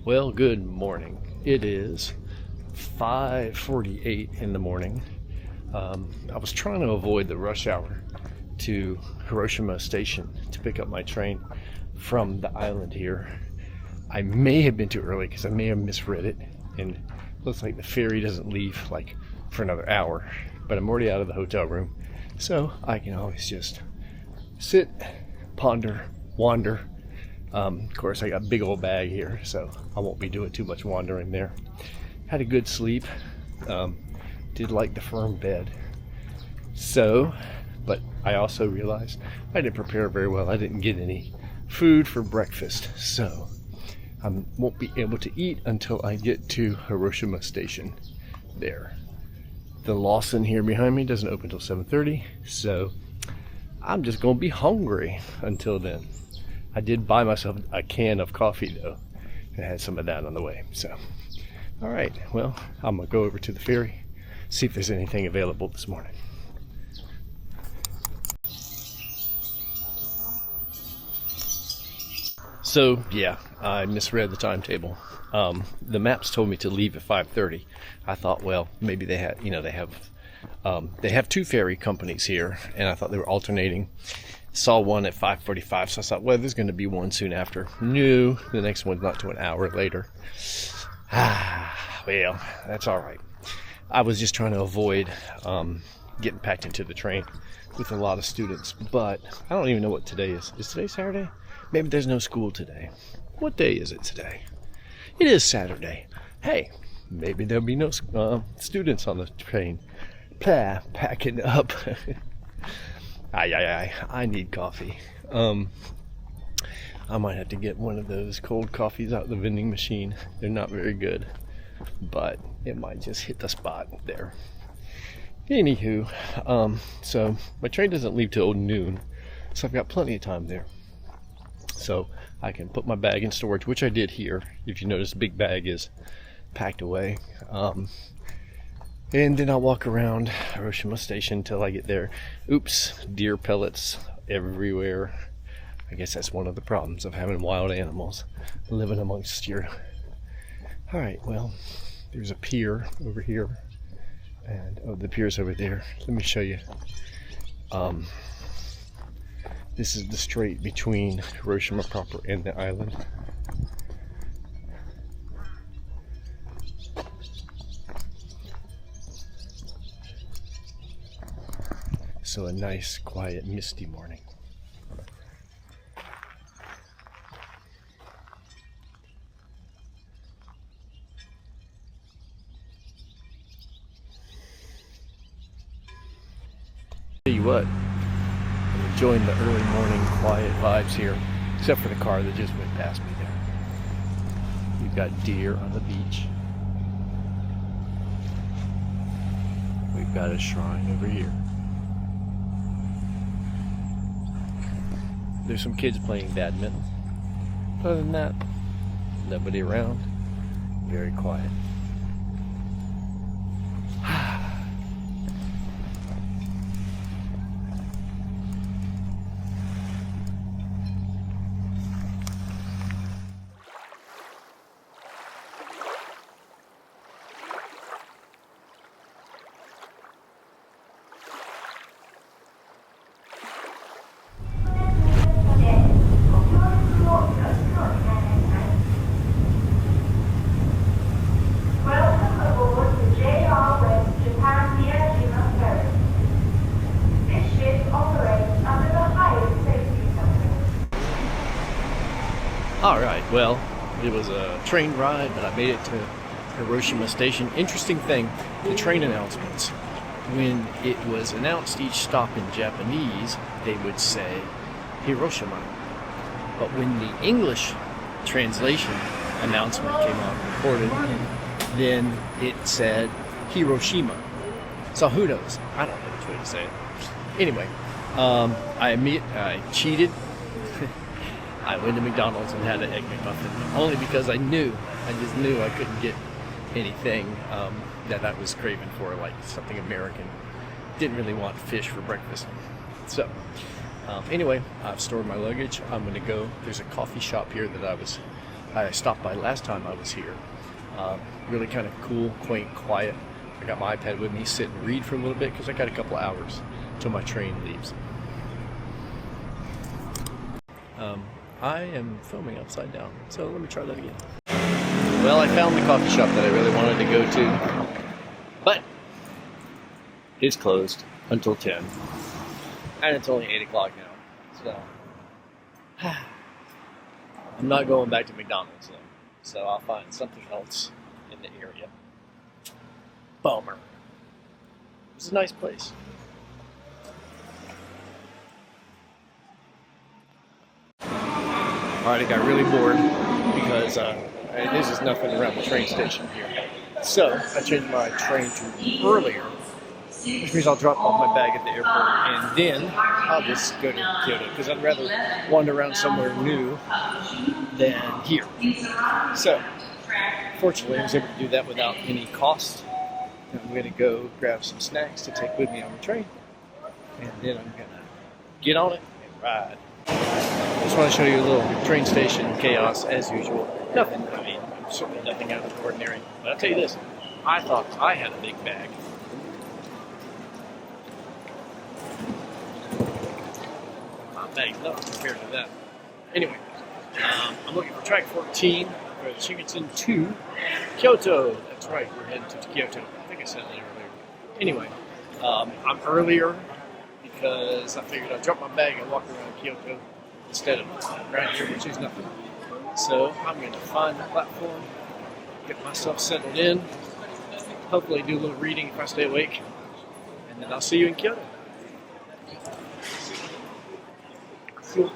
Well, good morning. It is 5:48 in the morning. I was trying to avoid the rush hour to Hiroshima Station to pick up my train from the island here. I may have been too early because I may have misread it, and it looks like the ferry doesn't leave like for another hour, but I'm already out of the hotel room, so I can always just sit, ponder, wander. Of course, I got a big old bag here, so I won't be doing too much wandering there. Had a good sleep. Did like the firm bed. So, but I also realized I didn't prepare very well. I didn't get any food for breakfast, so I won't be able to eat until I get to Hiroshima Station there. The Lawson here behind me doesn't open until 7:30, so I'm just going to be hungry until then. I did buy myself a can of coffee though, and I had some of that on the way. So, all right, well, I'm gonna go over to the ferry, see if there's anything available this morning. So yeah, I misread the timetable. The maps told me to leave at 5:30. I thought, well, maybe they had, they have two ferry companies here, and I thought they were alternating. Saw one at 5:45, so I thought, well, there's going to be one soon after. No, the next one's not till an hour later. Well, that's all right. I was just trying to avoid getting packed into the train with a lot of students, but I don't even know what today is. Is today Saturday? Maybe there's no school today. What day is it today? It is Saturday. Hey, maybe there'll be no students on the train. Packing up. I need coffee. I might have to get one of those cold coffees out of the vending machine. They're not very good, but it might just hit the spot there. Anywho, so my train doesn't leave till noon, so I've got plenty of time there. So I can put my bag in storage, which I did here. If you notice, the big bag is packed away. And then I'll walk around Hiroshima Station until I get there. Oops, deer pellets everywhere. I guess that's one of the problems of having wild animals living amongst your... Alright, well, there's a pier over here. And, oh, the pier's over there. Let me show you. This is the strait between Hiroshima proper and the island. So a nice, quiet, misty morning. Tell you what, I'm enjoying the early morning quiet vibes here, except for the car that just went past me there. We've got deer on the beach. We've got a shrine over here. There's some kids playing badminton. Other than that, nobody around. Very quiet. Welcome aboard the JR West Japan Miyajima ferry. This ship operates under the highest safety standards. Alright, well, it was a train ride, but I made it to Hiroshima Station. Interesting thing, the train announcements. When it was announced each stop in Japanese, they would say Hiroshima. But when the English translation announcement came out recorded, then it said Hiroshima. So who knows? I don't know which way to say it. Anyway, I cheated. I went to McDonald's and had an Egg McMuffin, only because I just knew I couldn't get anything that I was craving for, like something American. Didn't really want fish for breakfast. So anyway, I've stored my luggage. I'm gonna go. There's a coffee shop here that I was I stopped by last time I was here. Really kind of cool, quaint, quiet. I got my iPad with me, sit and read for a little bit because I got a couple of hours till my train leaves. I am filming upside down, so let me try that again. Well, I found the coffee shop that I really wanted to go to, but it's closed until 10, and it's only 8 o'clock now, so I'm not going back to McDonald's though, so I'll find something else in the area. Bummer. It's a nice place. Alright, I got really bored because this is nothing around the train station here. So I changed my train to earlier, which means I'll drop off my bag at the airport and then I'll just go to Kyoto because I'd rather wander around somewhere new than here. So, fortunately, I was able to do that without any cost. I'm going to go grab some snacks to take with me on the train, and then I'm going to get on it and ride. Just want to show you a little train station chaos as usual. Nothing, certainly nothing out of the ordinary. But I'll tell you this, I thought I had a big bag. My bag's not compared to that. Anyway, I'm looking for track 14 for the Shinkansen to Kyoto. That's right, we're heading to Kyoto. I think I said that earlier. Anyway, I'm earlier because I figured I'd drop my bag and walk around Kyoto instead of right here, which is nothing. So I'm going to find the platform, get myself settled in, hopefully do a little reading if I stay awake, and then I'll see you in Kyoto. Cool.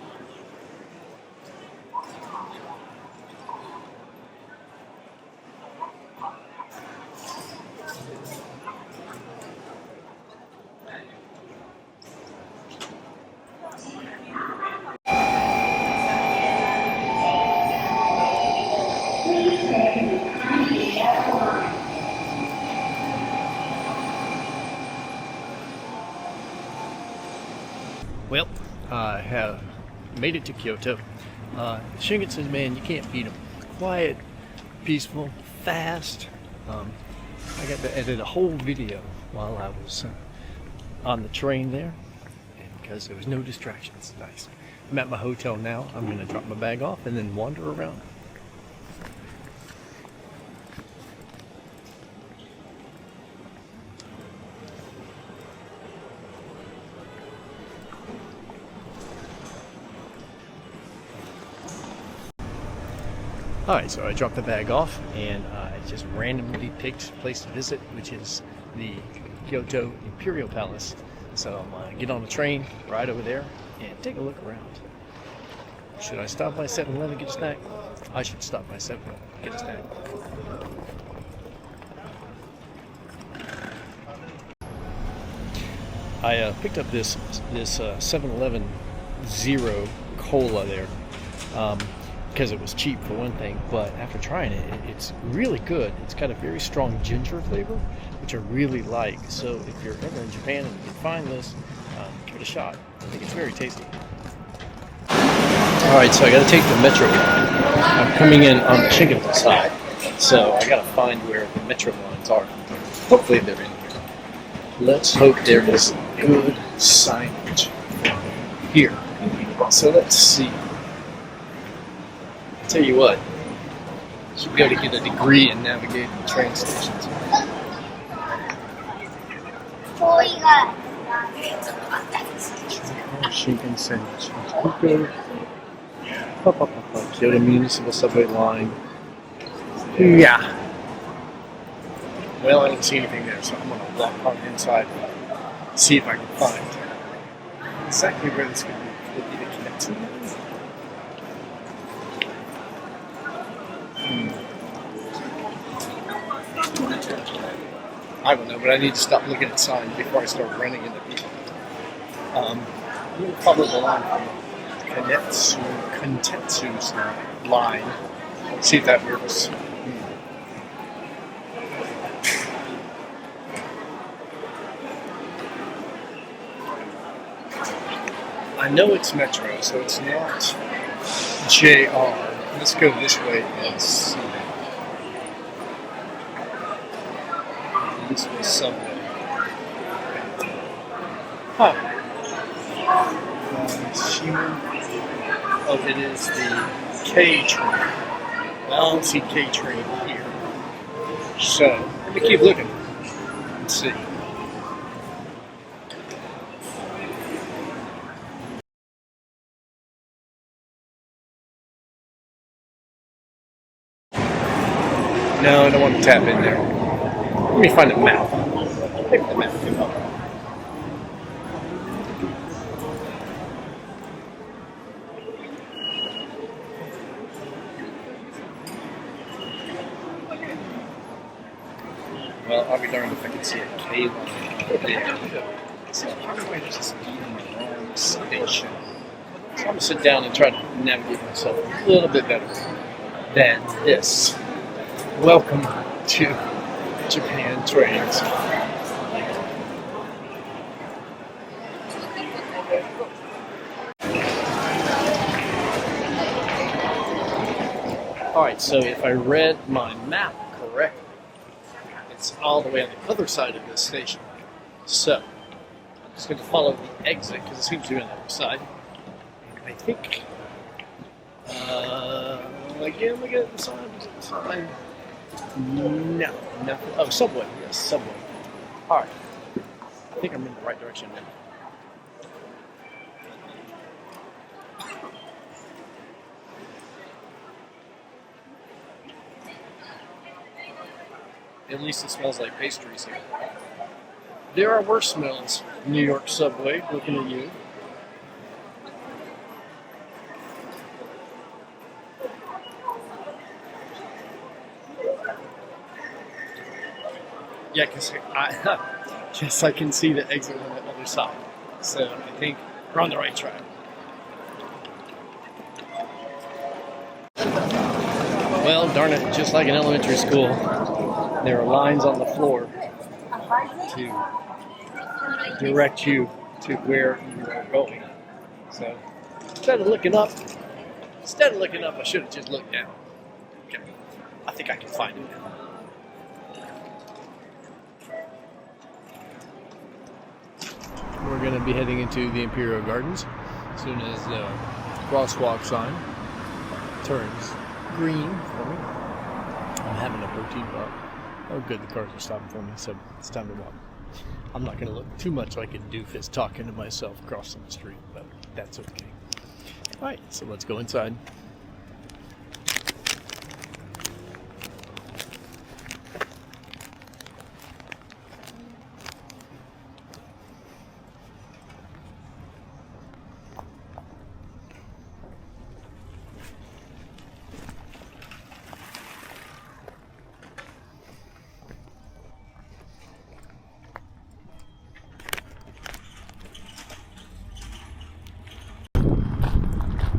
Well, I have made it to Kyoto. Shinkansen, man, you can't beat them. Quiet, peaceful, fast. I got to edit a whole video while I was on the train there, and because there was no distractions. Nice. I'm at my hotel now. I'm going to drop my bag off and then wander around. Alright, so I dropped the bag off and I just randomly picked a place to visit, which is the Kyoto Imperial Palace. So I'm going to get on the train, ride over there, and take a look around. Should I stop by 7-Eleven and get a snack? I should stop by 7-Eleven and get a snack. I picked up this 7-Eleven Zero Cola there. Because it was cheap for one thing, but after trying it, it's really good. It's got a very strong ginger flavor, which I really like. So if you're ever in Japan and you can find this, give it a shot. I think it's very tasty. Alright, so I got to take the metro line. I'm coming in on the Shinkansen side, so I got to find where the metro lines are. Hopefully they're in here. Let's hope there is good signage here. So let's see. Tell you what, should be able to get a degree in navigating train stations. Shinkansen, Shinjuku, Kyoto Municipal Subway Line. Yeah. Well, I don't see anything there, so I'm going to walk on the inside and see if I can find exactly where this could be the connection. I don't know, but I need to stop looking at signs before I start running into people. I'm going to follow the line from Kantetsu's line. See if that works. I know it's Metro, so it's not JR. Let's go this way and see. This was subway. Huh. Oh, it is the K train. I don't see K train here. So, let me keep looking. Let's see. No, I don't want to tap in there. Let me find a map. Maybe the map can help. Well, I'll be darned if I can see a K line there. So how do I just be in the wrong station? So I'm going to sit down and try to navigate myself a little bit better than this. Welcome to Japan trains. Alright, so if I read my map correctly, it's all the way on the other side of this station. So, I'm just going to follow the exit because it seems to be on the other side. I think, again, look at the sign. Is it the sign? No, nothing. Oh, subway. Yes, subway. Alright. I think I'm in the right direction now. At least it smells like pastries here. There are worse smells. New York subway, looking at you. Yeah, because yes, I can see the exit on the other side. So I think we're on the right track. Well, darn it, just like in elementary school, there are lines on the floor to direct you to where you are going. So instead of looking up, I should have just looked down. Okay, I think I can find it now. We're going to be heading into the Imperial Gardens as soon as the crosswalk sign turns green for me. I'm having a protein bar. Oh good, the cars are stopping for me, so it's time to walk. I'm not going to look too much like a doofus talking to myself crossing the street, but that's okay. Alright, so let's go inside.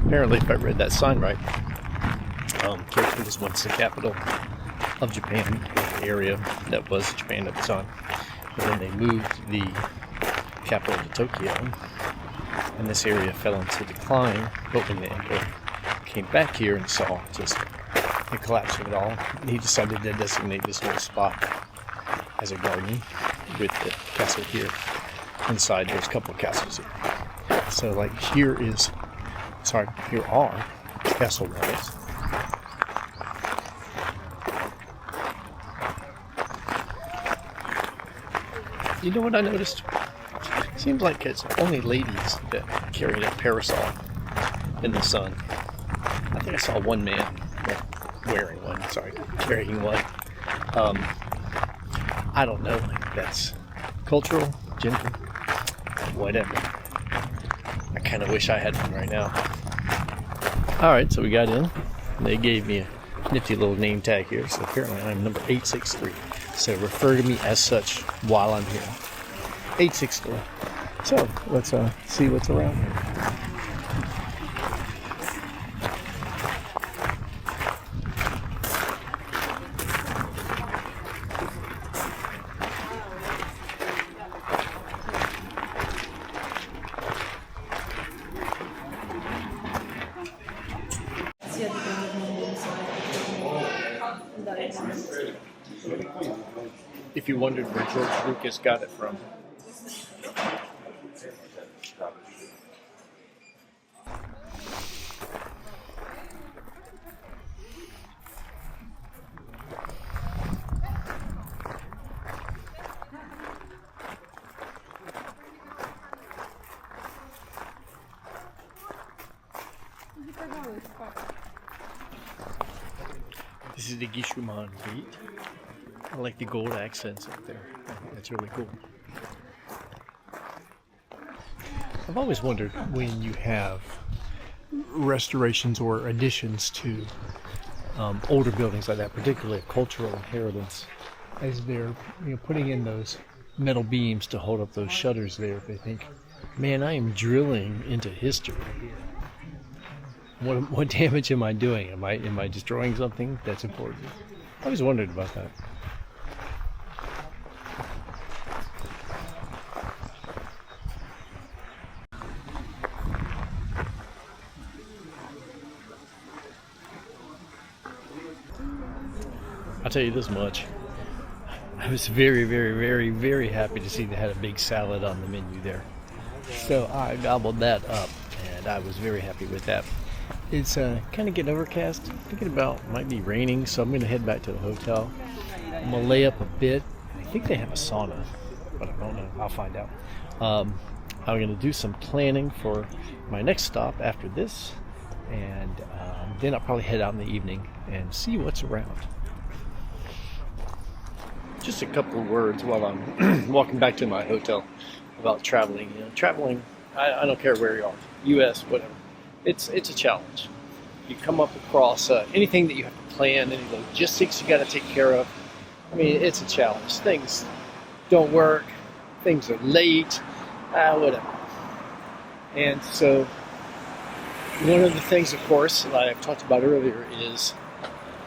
Apparently, if I read that sign right, Kyoto was once the capital of Japan, the area that was Japan at the time. But then they moved the capital to Tokyo, and this area fell into decline. But when the emperor came back here and saw just the collapse of it all, he decided to designate this little spot as a garden with the castle here. Inside, there's a couple of castles here. So, like, here are castle walls. You know what I noticed? Seems like it's only ladies that carry a parasol in the sun. I think I saw one man carrying one. I don't know if that's cultural, gender, whatever. I kind of wish I had one right now. Alright, so we got in. They gave me a nifty little name tag here, so apparently I'm number 863. So refer to me as such while I'm here. 863. So let's see what's around here. If you wondered where George Lucas got it from. This is the Gishuman Gate. I like the gold accents up there. That's really cool. I've always wondered when you have restorations or additions to older buildings like that, particularly a cultural inheritance, as they're putting in those metal beams to hold up those shutters there, they think, man, I am drilling into history. What damage am I doing? Am I destroying something that's important? I always wondered about that. I'll tell you this much. I was very, very, very, very happy to see they had a big salad on the menu there. So I gobbled that up, and I was very happy with that. It's kind of getting overcast. Thinking about might be raining, so I'm going to head back to the hotel. I'm going to lay up a bit. I think they have a sauna, but I don't know. I'll find out. I'm going to do some planning for my next stop after this, and then I'll probably head out in the evening and see what's around. Just a couple of words while I'm walking back to my hotel about traveling. Traveling, I don't care where you are, U.S., whatever. It's a challenge. You come up across anything that you have to plan, any logistics you got to take care of. I mean, it's a challenge. Things don't work. Things are late. Whatever. And so, one of the things, of course, that I've talked about earlier is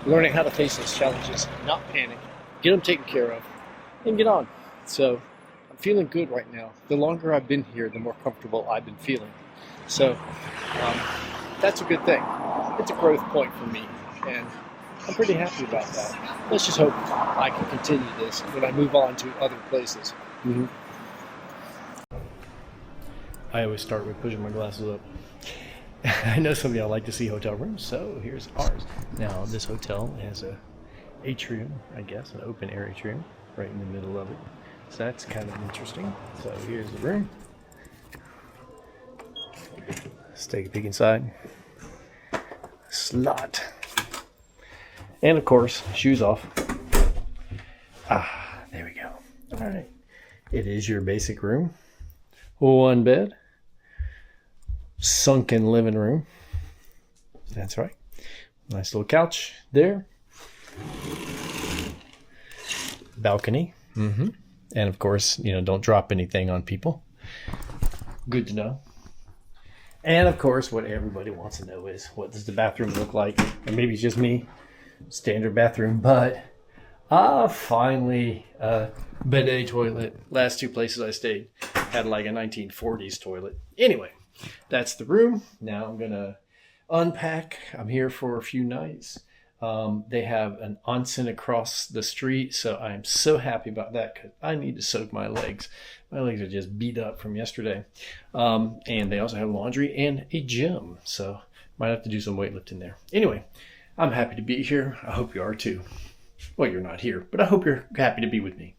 learning how to face those challenges, not panic, get them taken care of, and get on. So, I'm feeling good right now. The longer I've been here, the more comfortable I've been feeling. So, that's a good thing. It's a growth point for me, and I'm pretty happy about that. Let's just hope I can continue this when I move on to other places. Mm-hmm. I always start with pushing my glasses up. I know some of y'all like to see hotel rooms, so here's ours. Now, this hotel has a atrium, I guess, an open air atrium right in the middle of it. So that's kind of interesting. So here's the room. Let's take a peek inside. Slot. And of course, shoes off. There we go. All right. It is your basic room. One bed. Sunken living room. That's right. Nice little couch there. Balcony. Mm-hmm. And of course, don't drop anything on people. Good to know. And of course, what everybody wants to know is, what does the bathroom look like? And maybe it's just me. Standard bathroom, but finally, bidet toilet. Last two places I stayed had like a 1940s toilet. Anyway, that's the room. Now I'm gonna unpack. I'm here for a few nights. They have an onsen across the street, so I'm so happy about that because I need to soak my legs. My legs are just beat up from yesterday. And they also have laundry and a gym, so might have to do some weightlifting there. Anyway, I'm happy to be here. I hope you are too. Well, you're not here, but I hope you're happy to be with me.